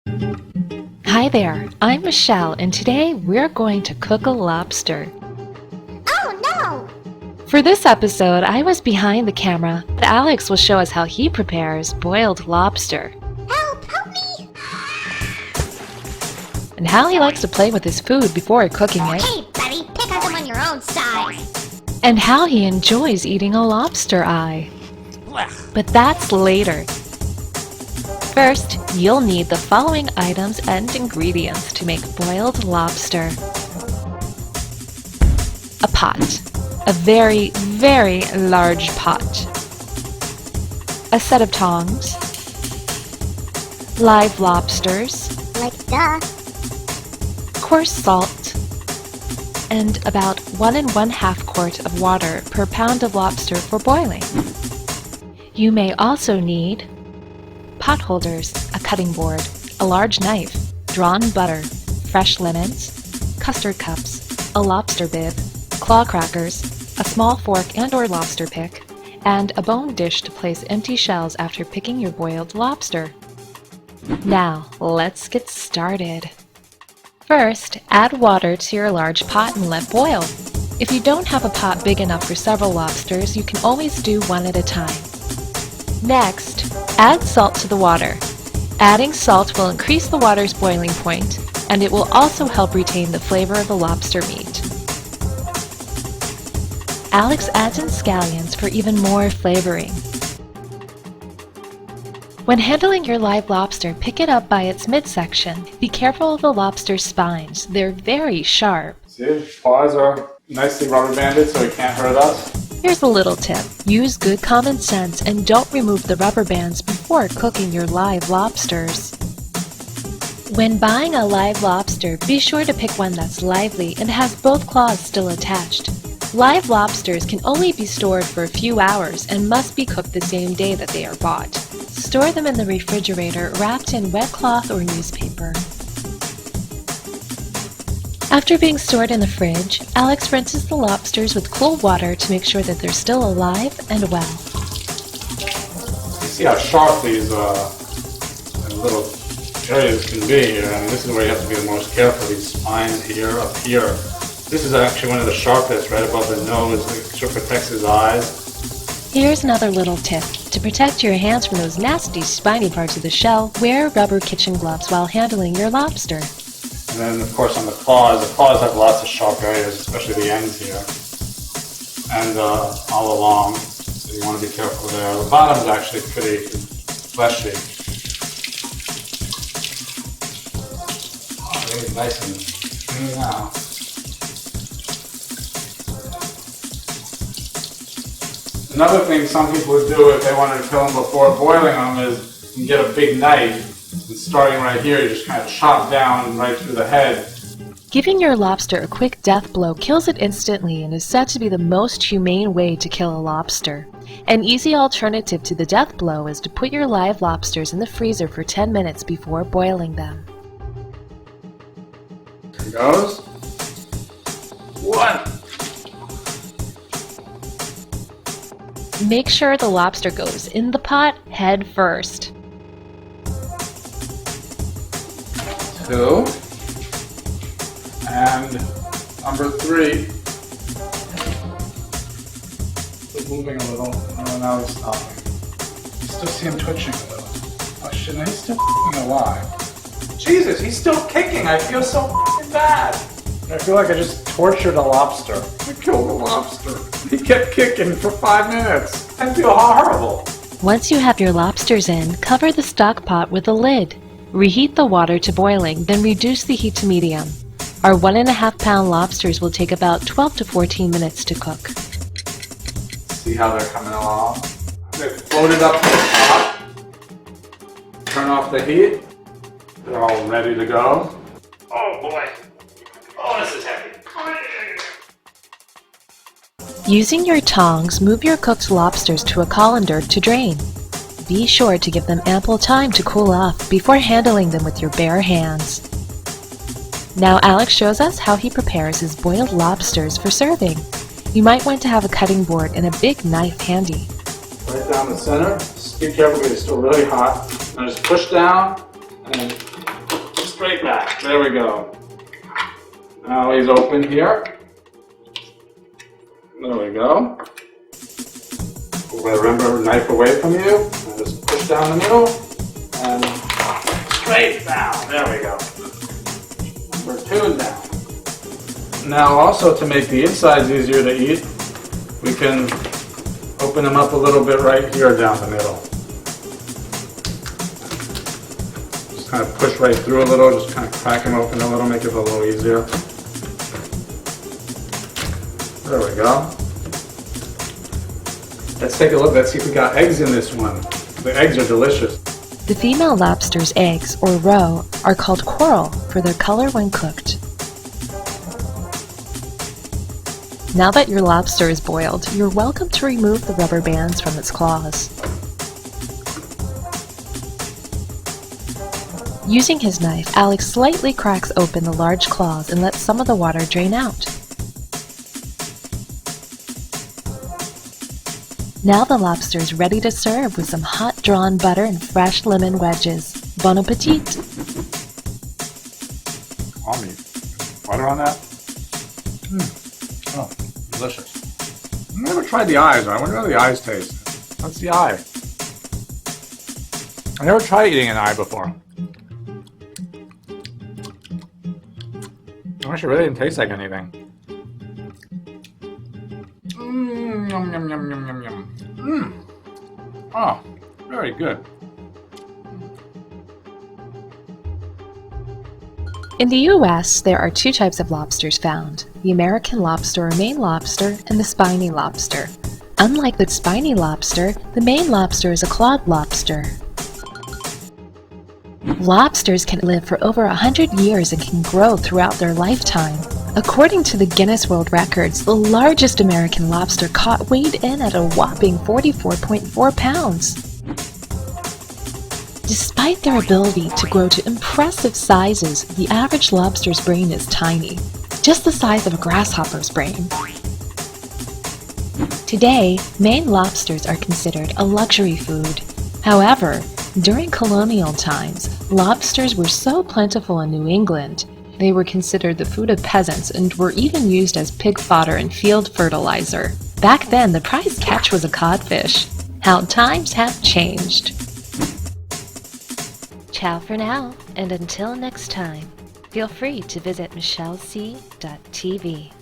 Hi there, I'm Michelle, and today we're going to cook a lobster. Oh no! For this episode, I was behind the camera, but Alex will show us how he prepares boiled lobster Help me! and how he likes to play with his food before cooking it, Hey buddy, pick on them on your own size. and how he enjoys eating a lobster eye. But that's later. First, you'll need the following items and ingredients to make boiled lobster. A pot. A very, very large pot. A set of tongs. Live lobsters. Like duh. Coarse salt. And about 1 1/2 quart of water per pound of lobster for boiling. You may also need pot holders, a cutting board, a large knife, drawn butter, fresh lemons, custard cups, a lobster bib, claw crackers, a small fork and/or lobster pick, and a bone dish to place empty shells after picking your boiled lobster. Now, let's get started. First, add water to your large pot and let boil. If you don't have a pot big enough for several lobsters, you can always do one at a time. Next, add salt to the water. Adding salt will increase the water's boiling point, and it will also help retain the flavor of the lobster meat. Alex adds in scallions for even more flavoring. When handling your live lobster, pick it up by its midsection. Be careful of the lobster's spines. They're very sharp. See, his paws are nicely rubber banded so he can't hurt us. Here's a little tip. Use good common sense and don't remove the rubber bands before cooking your live lobsters. When buying a live lobster, be sure to pick one that's lively and has both claws still attached. Live lobsters can only be stored for a few hours and must be cooked the same day that they are bought. Store them in the refrigerator wrapped in wet cloth or newspaper. After being stored in the fridge, Alex rinses the lobsters with cool water to make sure that they're still alive and well. You see how sharp these little areas can be here. I mean, this is where you have to be the most careful. These spines here, up here. This is actually one of the sharpest, right above the nose. It sure protects his eyes. Here's another little tip. To protect your hands from those nasty spiny parts of the shell, wear rubber kitchen gloves while handling your lobster. And then, of course, on the claws have lots of sharp areas, especially the ends here. And all along, so you want to be careful there. The bottom is actually pretty fleshy. Oh, really nice and clean now. Another thing some people would do if they wanted to kill them before boiling them is you get a big knife. And starting right here, you just kind of chop down right through the head. Giving your lobster a quick death blow kills it instantly and is said to be the most humane way to kill a lobster. An easy alternative to the death blow is to put your live lobsters in the freezer for 10 minutes before boiling them. Here goes. 1. Make sure the lobster goes in the pot head first. 2. And number 3. Still moving a little. Oh, now he's stopping. You still see him twitching a little. Oh shit, now he's still alive. Jesus, he's still kicking. I feel so bad. I feel like I just tortured a lobster. I killed a lobster. He kept kicking for 5 minutes. I feel horrible. Once you have your lobsters in, cover the stock pot with a lid. Reheat the water to boiling, then reduce the heat to medium. Our 1 1/2 pound lobsters will take about 12 to 14 minutes to cook. See how they're coming along? They floated up to the top. Turn off the heat. They're all ready to go. Oh boy. Oh, this is heavy. Using your tongs, move your cooked lobsters to a colander to drain. Be sure to give them ample time to cool off before handling them with your bare hands. Now Alex shows us how he prepares his boiled lobsters for serving. You might want to have a cutting board and a big knife handy. Right down the center. Just be careful because it's still really hot. And just push down and then straight back. There we go. Now he's open here. There we go. Remember, knife away from you. And just push down the middle. And straight down. There we go. Number 2 down. Now also to make the insides easier to eat, we can open them up a little bit right here down the middle. Just kind of push right through a little, just kind of crack them open a little, make it a little easier. There we go. Let's take a look, let's see if we got eggs in this one. The eggs are delicious. The female lobster's eggs, or roe, are called coral for their color when cooked. Now that your lobster is boiled, you're welcome to remove the rubber bands from its claws. Using his knife, Alex slightly cracks open the large claws and lets some of the water drain out. Now the lobster is ready to serve with some hot drawn butter and fresh lemon wedges. Bon appetit! Yummy. Butter on that? Oh, delicious. I've never tried the eyes. I wonder how the eyes taste. What's the eye? I never tried eating an eye before. Actually, it really didn't taste like anything. Yum, yum, yum, yum, yum, yum. Oh, very good. In the U.S., there are 2 types of lobsters found, the American lobster or Maine lobster and the spiny lobster. Unlike the spiny lobster, the Maine lobster is a clawed lobster. Lobsters can live for over 100 years and can grow throughout their lifetime. According to the Guinness World Records, the largest American lobster caught weighed in at a whopping 44.4 pounds. Despite their ability to grow to impressive sizes, the average lobster's brain is tiny, just the size of a grasshopper's brain. Today, Maine lobsters are considered a luxury food. However, during colonial times, lobsters were so plentiful in New England, they were considered the food of peasants and were even used as pig fodder and field fertilizer. Back then, the prize catch was a codfish. How times have changed. Ciao for now, and until next time, feel free to visit michellec.tv.